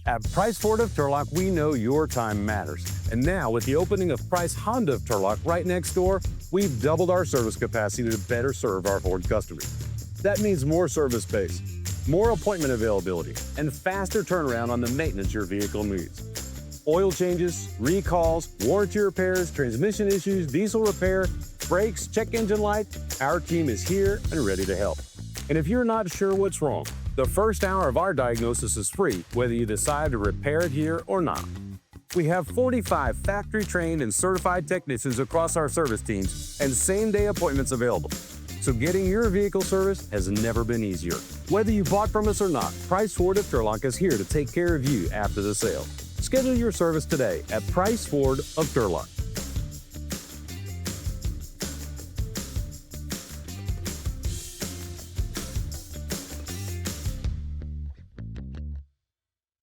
At Price Ford of Turlock, we know your time matters. And now, with the opening of Price Honda of Turlock right next door, we've doubled our service capacity to better serve our Ford customers. That means more service space, more appointment availability, and faster turnaround on the maintenance your vehicle needs. Oil changes, recalls, warranty repairs, transmission issues, diesel repair, brakes, check engine light, our team is here and ready to help. And if you're not sure what's wrong, the first hour of our diagnosis is free, whether you decide to repair it here or not. We have 45 factory-trained and certified technicians across our service teams and same-day appointments available. So getting your vehicle serviced has never been easier. Whether you bought from us or not, Price Ford of Turlock is here to take care of you after the sale. Schedule your service today at Price Ford of Turlock.